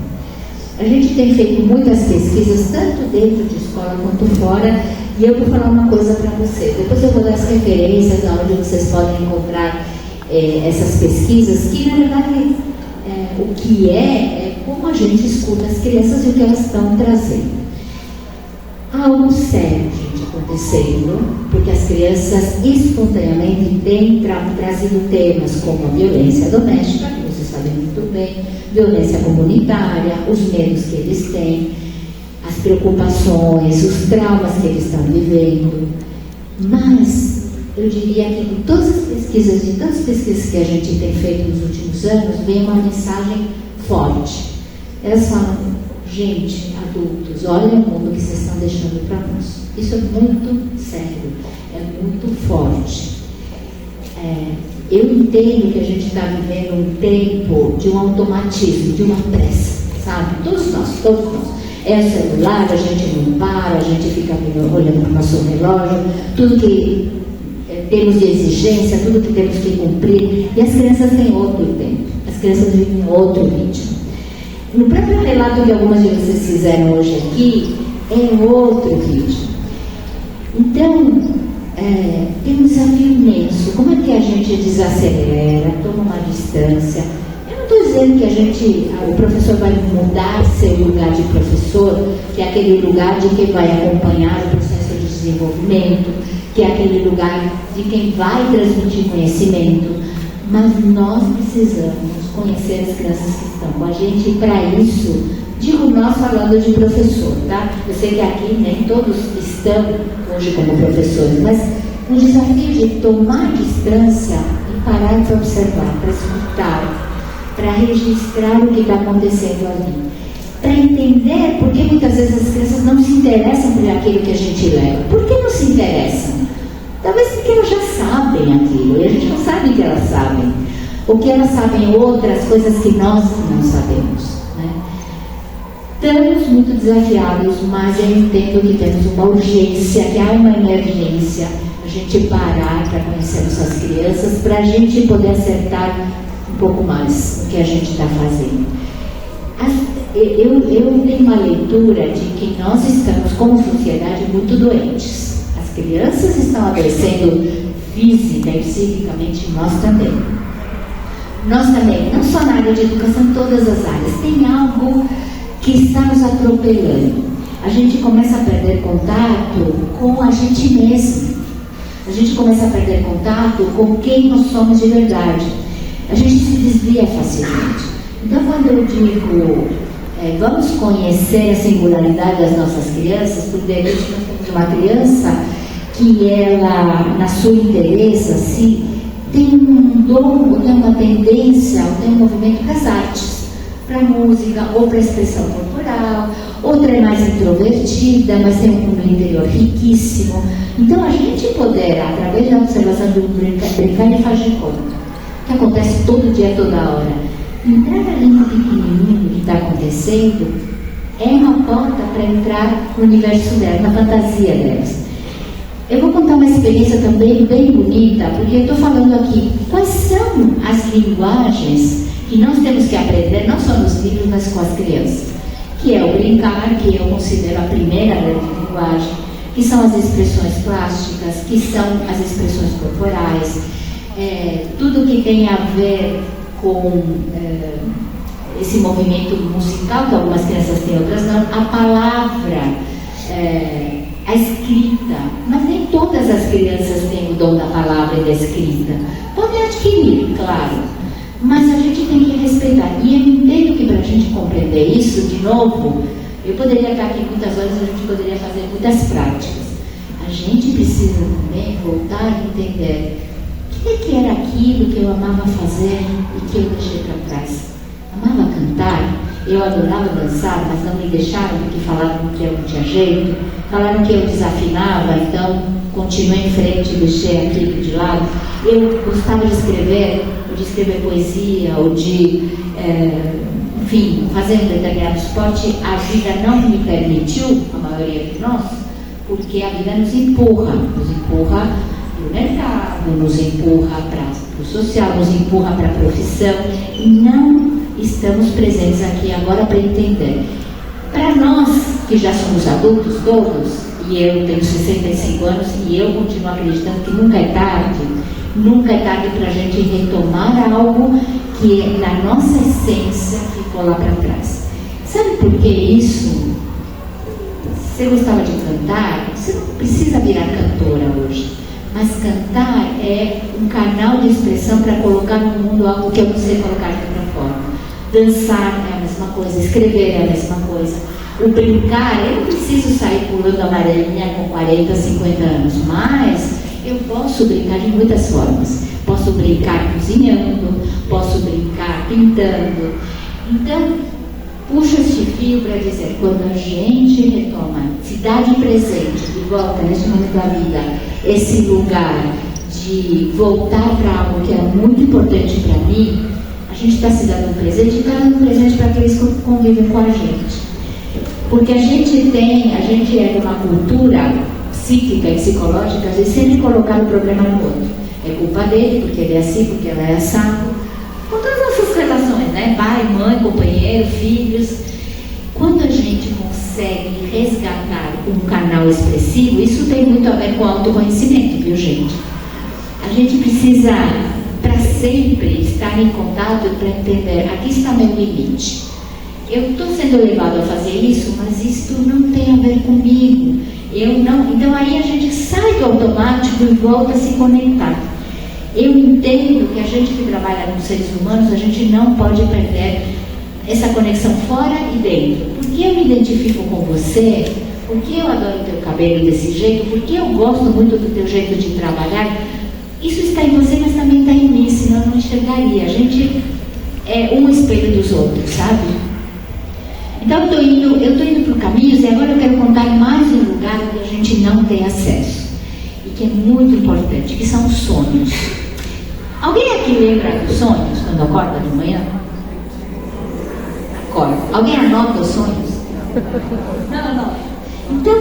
A gente tem feito muitas pesquisas, tanto dentro de escola quanto fora, e eu vou falar uma coisa para vocês. Depois eu vou dar as referências onde vocês podem encontrar essas pesquisas, que na verdade o que é como a gente escuta as crianças e o que elas estão trazendo. Há algo sério, gente, acontecendo, porque as crianças espontaneamente têm trazido temas como a violência doméstica, que vocês sabem muito bem, violência comunitária, os medos que eles têm, as preocupações, os traumas que eles estão vivendo. Mas eu diria que de todas as pesquisas, de tantas pesquisas que a gente tem feito nos últimos anos, vem uma mensagem forte. Elas falam, gente, adultos, olha o mundo que vocês estão deixando para nós. Isso é muito sério, é muito forte. Eu entendo que a gente está vivendo um tempo de um automatismo, de uma pressa, sabe? Todos nós. É o celular, a gente não para, a gente fica olhando para o nosso relógio, tudo que temos de exigência, tudo que temos que cumprir, e as crianças têm outro tempo, as crianças vivem outro ritmo. No próprio relato que algumas de vocês fizeram hoje aqui, é outro ritmo. Então, tem um desafio imenso. Como é que a gente desacelera, toma uma distância? Eu não estou dizendo que o professor vai mudar seu lugar de professor, que é aquele lugar de quem vai acompanhar o processo de desenvolvimento, que é aquele lugar de quem vai transmitir conhecimento, mas nós precisamos conhecer as crianças que estão com a gente, e para isso, digo nós falando de professor, tá? Eu sei que aqui nem todos estão hoje como professores, mas um desafio de tomar distância e parar para observar, para escutar, para registrar o que está acontecendo ali, para entender por que muitas vezes as crianças não se interessam por aquilo que a gente leva. Por que não se interessam? Talvez porque elas já sabem aquilo, e a gente não sabe que elas sabem. Ou que elas sabem outras coisas que nós não sabemos, né? Estamos muito desafiados, mas eu entendo que temos uma urgência, que há uma emergência, a gente parar para conhecer nossas crianças, para a gente poder acertar um pouco mais o que a gente está fazendo. Eu tenho uma leitura de que nós estamos, como sociedade, muito doentes. As crianças estão adoecendo física e psiquicamente, nós também. Nós também, não só na área de educação, em todas as áreas. Tem algo que está nos atropelando. A gente começa a perder contato com a gente mesmo. A gente começa a perder contato com quem nós somos de verdade. A gente se desvia facilmente. Então, quando eu digo, vamos conhecer a singularidade das nossas crianças, porque a gente nós temos uma criança que ela, na sua interesse, assim, tem um dom, ou tem uma tendência, ou tem um movimento para as artes, para a música, ou para a expressão corporal. Outra é mais introvertida, mas tem um mundo interior riquíssimo. Então, a gente poder, através da observação do brincar e fazer conta, que acontece todo dia, toda hora, entrar ali no pequenininho que está acontecendo, é uma porta para entrar no universo delas, na fantasia delas. Eu vou contar uma experiência também bem bonita, porque eu estou falando aqui quais são as linguagens que nós temos que aprender, não só nos livros, mas com as crianças. Que é o brincar, que eu considero a primeira grande linguagem, que são as expressões plásticas, que são as expressões corporais, tudo que tem a ver com esse movimento musical, que algumas crianças têm, outras não, a palavra, a escrita, mas nem todas as crianças têm o dom da palavra e da escrita. Podem adquirir, claro, mas a gente tem que respeitar. E eu entendo que para a gente compreender isso, de novo, eu poderia estar aqui muitas horas, a gente poderia fazer muitas práticas. A gente precisa também voltar a entender o que era aquilo que eu amava fazer e que eu deixei para trás. Amava cantar, eu adorava dançar, mas não me deixaram porque falaram que eu não tinha jeito, falaram que eu desafinava, então continuei em frente e deixei aquilo de lado. Eu gostava de escrever poesia, ou de, enfim, fazer um determinado esporte. A vida não me permitiu, a maioria de nós, porque a vida nos empurra para o mercado, nos empurra para o social, nos empurra para a profissão, e não estamos presentes aqui agora para entender. Para nós, que já somos adultos todos, e eu tenho 65 anos, e eu continuo acreditando que nunca é tarde para a gente retomar algo que na nossa essência ficou lá para trás. Sabe por que isso? Você gostava de cantar? Você não precisa virar cantora hoje, mas cantar é um canal de expressão para colocar no mundo algo que eu não sei colocar de outra forma. Dançar é a mesma coisa, escrever é a mesma coisa. O brincar, eu não preciso sair pulando amarelinha com 40, 50 anos, mas eu posso brincar de muitas formas. Posso brincar cozinhando, posso brincar pintando. Então, puxo este fio para dizer, quando a gente retoma cidade presente, de volta neste momento da vida, esse lugar de voltar para algo que é muito importante para mim, a gente está se dando um presente e está dando um presente para aqueles que convivem com a gente. Porque a gente é de uma cultura psíquica e psicológica de sempre colocar o problema no outro. É culpa dele, porque ele é assim, porque ela é assado. Com todas as nossas relações, né? Pai, mãe, companheiro, filhos. Quando a gente consegue resgatar um canal expressivo, isso tem muito a ver com autoconhecimento, viu, gente? A gente precisa, para sempre, estar em contato para entender, aqui está meu limite. Eu estou sendo levado a fazer isso, mas isso não tem a ver comigo. Eu não. Então aí a gente sai do automático e volta a se conectar. Eu entendo que a gente que trabalha com seres humanos, a gente não pode perder essa conexão fora e dentro. Porque eu me identifico com você, porque eu adoro o teu cabelo desse jeito, porque eu gosto muito do teu jeito de trabalhar. Isso está em você, mas também está em mim, senão eu não enxergaria. A gente é um espelho dos outros, sabe? Então eu estou indo por caminhos e agora eu quero contar mais um lugar que a gente não tem acesso e que é muito importante, que são os sonhos. Alguém aqui lembra dos sonhos quando acorda de manhã? Acorda. Alguém anota os sonhos? Não. Então,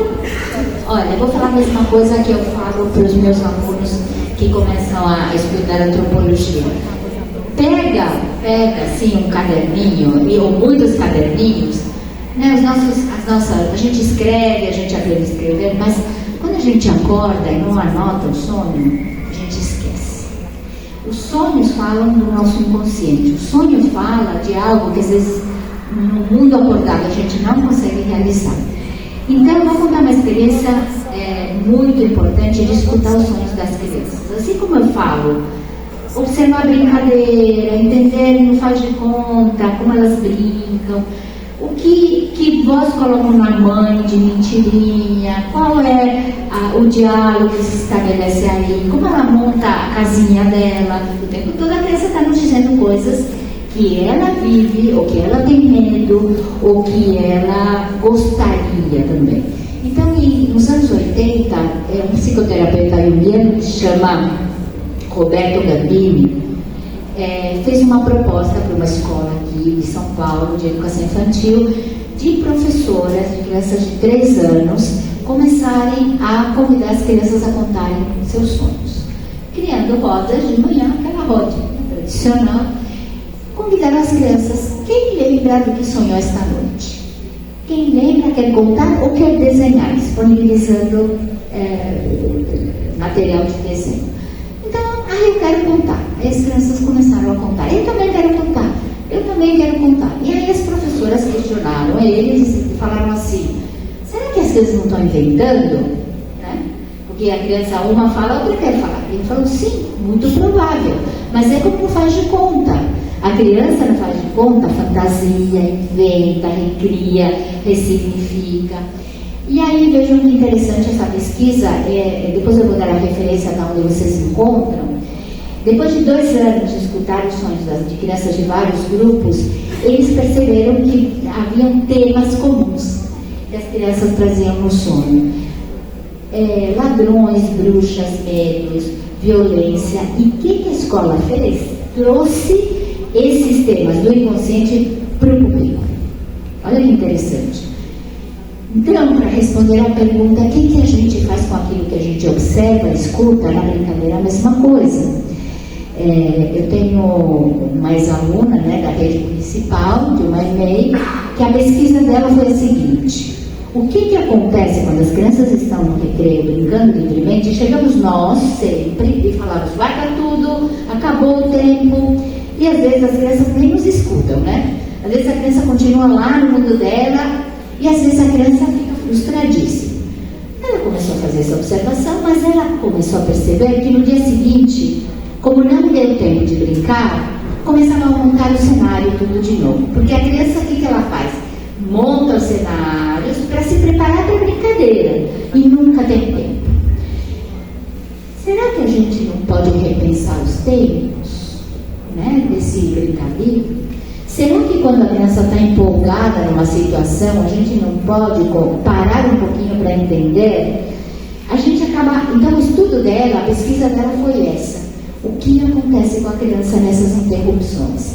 olha, eu vou falar a mesma coisa que eu falo para os meus alunos que começam a estudar antropologia. Pega assim, um caderninho, ou muitos caderninhos, né? A gente escreve, a gente aprende a escrever, mas quando a gente acorda e não anota o sonho, a gente esquece. Os sonhos falam do nosso inconsciente. O sonho fala de algo que às vezes no mundo acordado a gente não consegue realizar. Então, eu vou contar uma experiência muito importante de escutar os sonhos das crianças. Assim como eu falo, observar a brincadeira, entender, não faz de conta, como elas brincam, o que voz colocam na mãe de mentirinha, qual é o diálogo que se estabelece aí, como ela monta a casinha dela. O tempo todo a criança está nos dizendo coisas que ela vive, ou que ela tem medo, ou que ela gostaria também. Então, nos anos 80, um psicoterapeuta junguiano que se chama Roberto Gambini, fez uma proposta para uma escola aqui de São Paulo, de educação infantil, de professoras de crianças de 3 anos começarem a convidar as crianças a contarem seus sonhos, criando rodas de manhã, aquela rodinha tradicional. Convidaram as crianças, quem lembra do que sonhou esta noite? Quem lembra quer contar ou quer desenhar, disponibilizando material de desenho. Então, eu quero contar. Aí as crianças começaram a contar. Eu também quero contar. Eu também quero contar. E aí as professoras questionaram eles e falaram assim, será que as crianças não estão inventando? Né? Porque a criança uma fala, a outra quer falar. Ele falou, sim, muito provável. Mas é como faz de conta. A criança não faz de conta, fantasia, inventa, recria, ressignifica. E aí, vejam que interessante essa pesquisa, depois eu vou dar a referência de onde vocês se encontram. Depois de 2 anos de escutar os sonhos de crianças de vários grupos, eles perceberam que haviam temas comuns que as crianças traziam no sonho. Ladrões, bruxas, medos, violência. E o que a escola fez? Trouxe esses temas do inconsciente para o público. Olha que interessante. Então, para responder à pergunta, o que a gente faz com aquilo que a gente observa, escuta, na brincadeira, a mesma coisa. Eu tenho uma ex-aluna, né, da rede municipal, de uma EMEI, que a pesquisa dela foi a seguinte: o que acontece quando as crianças estão no recreio brincando livremente? Chegamos nós sempre e falamos, guarda tudo, acabou o tempo. E às vezes as crianças nem nos escutam, né? Às vezes a criança continua lá no mundo dela e às vezes a criança fica frustradíssima. Ela começou a fazer essa observação, mas ela começou a perceber que no dia seguinte, como não deu tempo de brincar, começava a montar o cenário tudo de novo. Porque a criança, o que ela faz? Monta os cenários para se preparar para a brincadeira e nunca tem tempo. Será que a gente não pode repensar os tempos? Né, desse brincadeira? Será que quando a criança está empolgada numa situação, a gente não pode parar um pouquinho para entender? A gente acaba... Então, o estudo dela, a pesquisa dela foi essa. O que acontece com a criança nessas interrupções?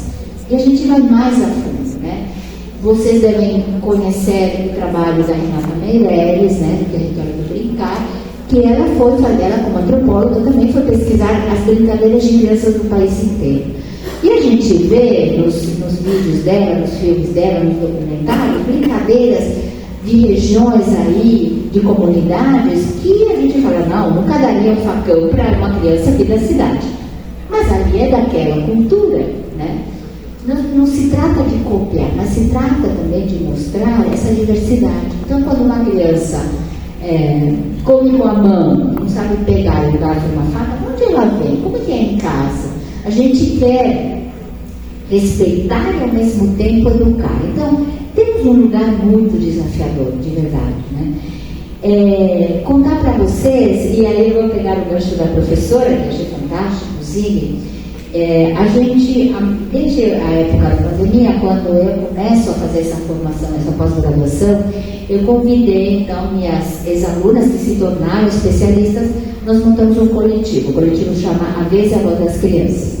E a gente vai mais a fundo, né? Vocês devem conhecer o trabalho da Renata Meireles, né, do Território do Brincar, que ela como antropóloga, também foi pesquisar as brincadeiras de crianças do país inteiro. E a gente vê nos vídeos dela, nos filmes dela, nos documentários, brincadeiras de regiões aí, de comunidades, que a gente fala, não, nunca daria um facão para uma criança aqui da cidade. Mas ali é daquela cultura, né? Não se trata de copiar, mas se trata também de mostrar essa diversidade. Então, quando uma criança come com a mão, não sabe pegar e dar uma faca, onde ela vem? Como que é em casa? A gente quer respeitar e ao mesmo tempo educar. Então, temos um lugar muito desafiador, de verdade, né? Contar para vocês, e aí eu vou pegar o gancho da professora, que achei fantástico, inclusive, a gente, desde a época da pandemia, quando eu começo a fazer essa formação, essa pós-graduação, eu convidei, então, minhas ex-alunas que se tornaram especialistas. Nós montamos um coletivo, o coletivo chama A Vez e a Voz das Crianças.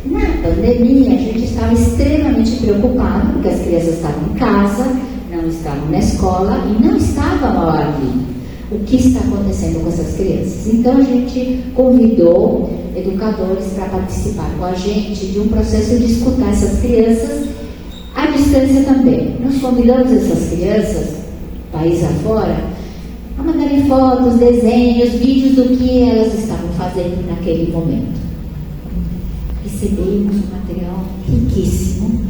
Na pandemia, a gente estava extremamente preocupado, porque as crianças estavam em casa, não não estavam na escola e não estavam ao ar livre. O que está acontecendo com essas crianças? Então a gente convidou educadores para participar com a gente de um processo de escutar essas crianças à distância também. Nós convidamos essas crianças, país afora, a mandarem fotos, desenhos, vídeos do que elas estavam fazendo naquele momento. Recebemos um material riquíssimo.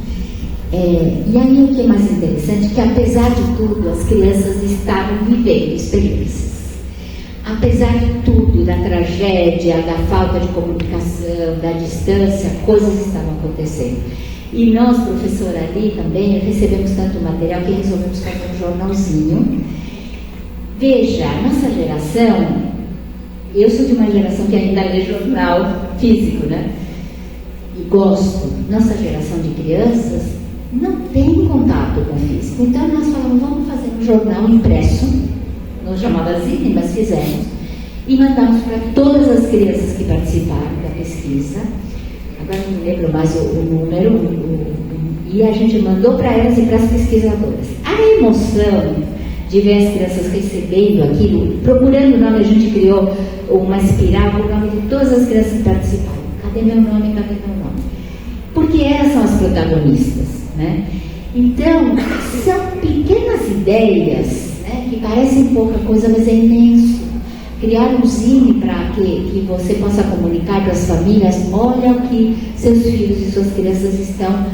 E aí o que é mais interessante é que, apesar de tudo, as crianças estavam vivendo experiências. Apesar de tudo, da tragédia, da falta de comunicação, da distância, coisas estavam acontecendo. E nós, professora ali também, recebemos tanto material que resolvemos fazer um jornalzinho. Veja, a nossa geração, eu sou de uma geração que ainda lê jornal físico, né? E gosto. Nossa geração de crianças não tem contato com o físico. Então nós falamos, vamos fazer um jornal impresso, não chamava Zine, mas fizemos, e mandamos para todas as crianças que participaram da pesquisa. Agora não me lembro mais o número, e a gente mandou para elas e para as pesquisadoras. A emoção de ver as crianças recebendo aquilo, procurando o nome, a gente criou uma espiral com o nome de todas as crianças que participaram. Cadê meu nome? Cadê meu nome? Porque elas são as protagonistas, né? Então, são pequenas ideias, né, que parecem pouca coisa, mas é imenso. Criar um zine para que você possa comunicar para as famílias, olha o que seus filhos e suas crianças estão,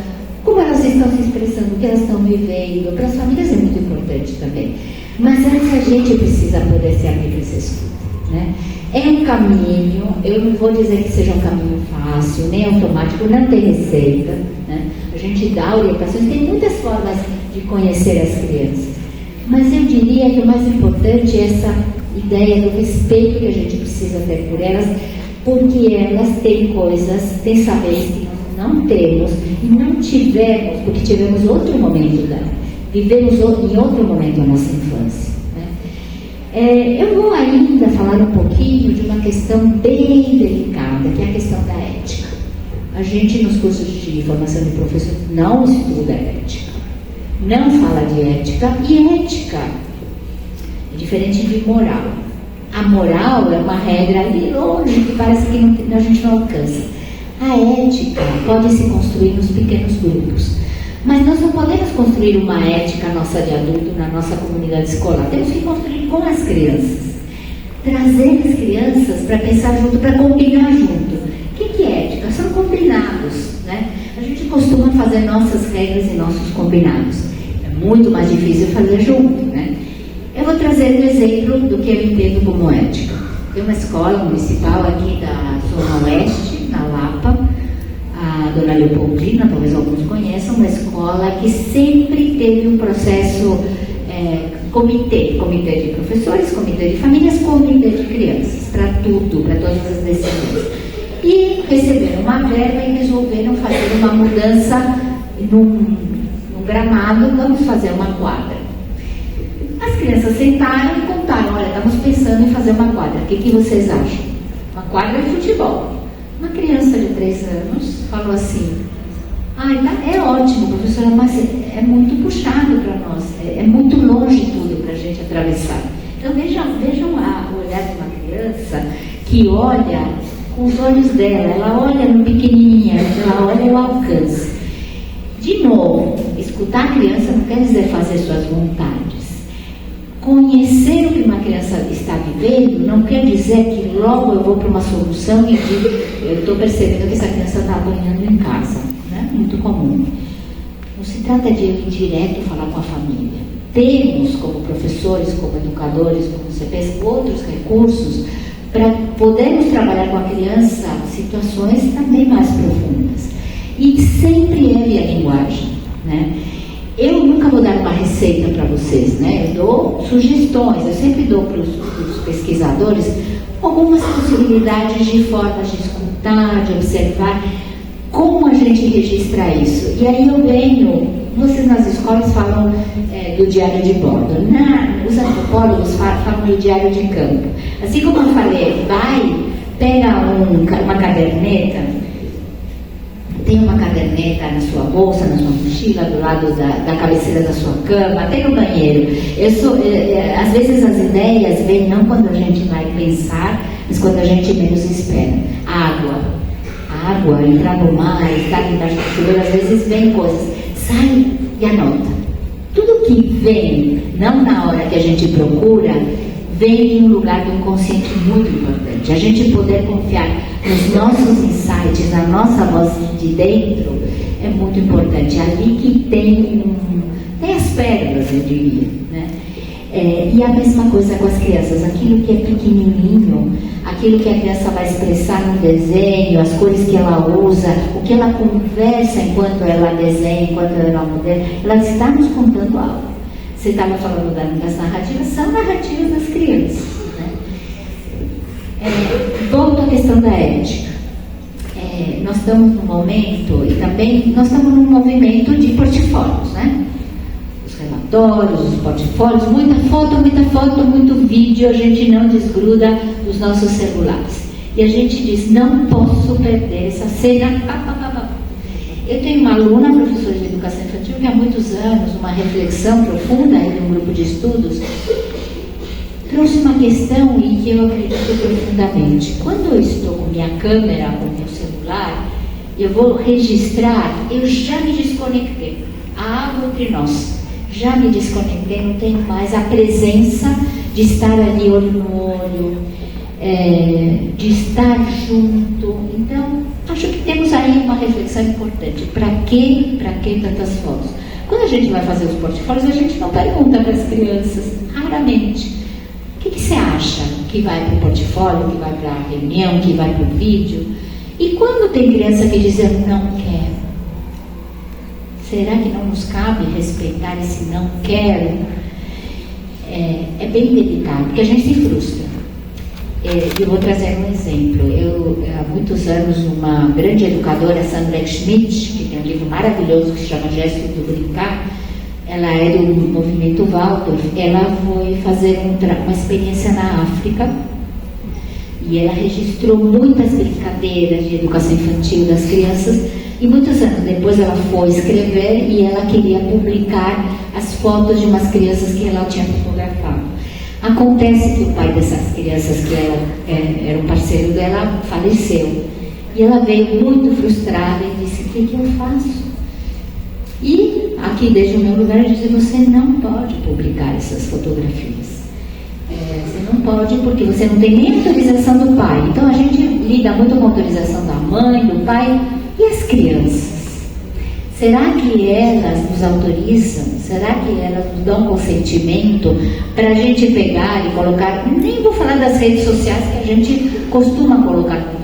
como elas estão se expressando, o que elas estão vivendo. Para as famílias é muito importante também. Mas antes a gente precisa poder se abrir para essa escuta, né? É um caminho, eu não vou dizer que seja um caminho fácil, nem automático, não tem receita, né? A gente dá orientações, tem muitas formas de conhecer as crianças. Mas eu diria que o mais importante é essa ideia do respeito que a gente precisa ter por elas, porque elas têm coisas, têm saberes que nós não temos e não tivemos, porque tivemos outro momento dela. Vivemos em outro momento a nossa infância. Eu vou ainda falar um pouquinho de uma questão bem delicada, que é a questão da ética. A gente, nos cursos de formação de professor, não estuda ética, não fala de ética, e ética é diferente de moral. A moral é uma regra ali longe, que parece que a gente não alcança. A ética pode se construir nos pequenos grupos. Mas nós não podemos construir uma ética nossa de adulto na nossa comunidade escolar. Temos que construir com as crianças. Trazer as crianças para pensar junto, para combinar junto. O que é ética? São combinados, né? A gente costuma fazer nossas regras e nossos combinados. É muito mais difícil fazer junto, né? Eu vou trazer um exemplo do que eu entendo como ética. Tem uma escola municipal aqui da Zona Oeste, na Lapa, a Dona Leopoldina, talvez alguns conheçam, uma escola que sempre teve um processo comitê de professores, comitê de famílias, comitê de crianças, para tudo, para todas as decisões. E receberam uma verba e resolveram fazer uma mudança num gramado, vamos fazer uma quadra. As crianças sentaram e contaram, olha, estamos pensando em fazer uma quadra, o que vocês acham? Uma quadra de futebol. Uma criança de 3 anos falou assim, é ótimo, professora, mas é muito puxado para nós, é muito longe tudo para a gente atravessar. Então vejam o olhar de uma criança que olha com os olhos dela, ela olha no pequenininho, ela olha o alcance. De novo, escutar a criança não quer dizer fazer suas vontades. Conhecer o que uma criança está vivendo não quer dizer que logo eu vou para uma solução e digo, eu estou percebendo que essa criança está apanhando em casa, né? Muito comum. Não se trata de eu ir direto falar com a família. Temos, como professores, como educadores, como CPs, outros recursos para podermos trabalhar com a criança situações também mais profundas. E sempre é via linguagem, né? Eu nunca vou dar uma receita para vocês, né? Eu dou sugestões, eu sempre dou para os pesquisadores algumas possibilidades de formas de escutar, de observar, como a gente registra isso. E aí eu venho, vocês nas escolas falam do diário de bordo, os antropólogos falam do diário de campo. Assim como eu falei, pega uma caderneta, tem uma caderneta caneta na sua bolsa, na sua mochila, do lado da cabeceira da sua cama, até no banheiro. Às vezes as ideias vêm não quando a gente vai pensar, mas quando a gente menos espera. A água, entrar no mar, estar embaixo do chuveiro, às vezes vem coisas. Sai e anota. Tudo que vem, não na hora que a gente procura, vem em um lugar do inconsciente muito importante. A gente poder confiar nos nossos insights, na nossa voz de dentro, é muito importante. É ali que tem as pérolas, eu diria, né? E a mesma coisa com as crianças. Aquilo que é pequenininho, aquilo que a criança vai expressar no desenho, as cores que ela usa, o que ela conversa enquanto ela desenha, enquanto ela modela, ela está nos contando algo. Você estava falando das narrativas, são narrativas das crianças, né? Volto à questão da ética. Nós estamos num momento, e também nós estamos num movimento de portfólios, né? Os relatórios, os portfólios, muita foto, muito vídeo, a gente não desgruda dos nossos celulares. E a gente diz, não posso perder essa cena. Eu tenho uma aluna, professora de educação infantil, que há muitos anos, uma reflexão profunda em um grupo de estudos, trouxe uma questão em que eu acredito profundamente. Quando eu estou com minha câmera, com meu celular, eu vou registrar, eu já me desconectei. A água entre nós. Já me desconectei, não tenho mais a presença de estar ali olho no olho, de estar junto. Então, acho que temos aí uma reflexão importante. Para que tantas fotos? Quando a gente vai fazer os portfólios, a gente não pergunta para as crianças, raramente. O que você acha que vai para o portfólio, que vai para a reunião, que vai para o vídeo? E quando tem criança que diz, eu não quero, será que não nos cabe respeitar esse não quero? É bem delicado, porque a gente se frustra. Eu vou trazer um exemplo. Há muitos anos, uma grande educadora, Sandra Schmidt, que tem um livro maravilhoso que se chama Gesto do Brincar, ela é do movimento Waldorf, ela foi fazer uma experiência na África e ela registrou muitas brincadeiras de educação infantil das crianças e muitos anos depois ela foi escrever e ela queria publicar as fotos de umas crianças que ela tinha fotografado. Acontece que o pai dessas crianças, que ela era um parceiro dela, faleceu. E ela veio muito frustrada e disse, o que eu faço? E aqui, desde o meu lugar, eu disse, você não pode publicar essas fotografias. Você não pode porque você não tem nem autorização do pai. Então a gente lida muito com a autorização da mãe, do pai. E as crianças? Será que elas nos autorizam? Será que elas nos dão consentimento para a gente pegar e colocar? Nem vou falar das redes sociais que a gente costuma colocar no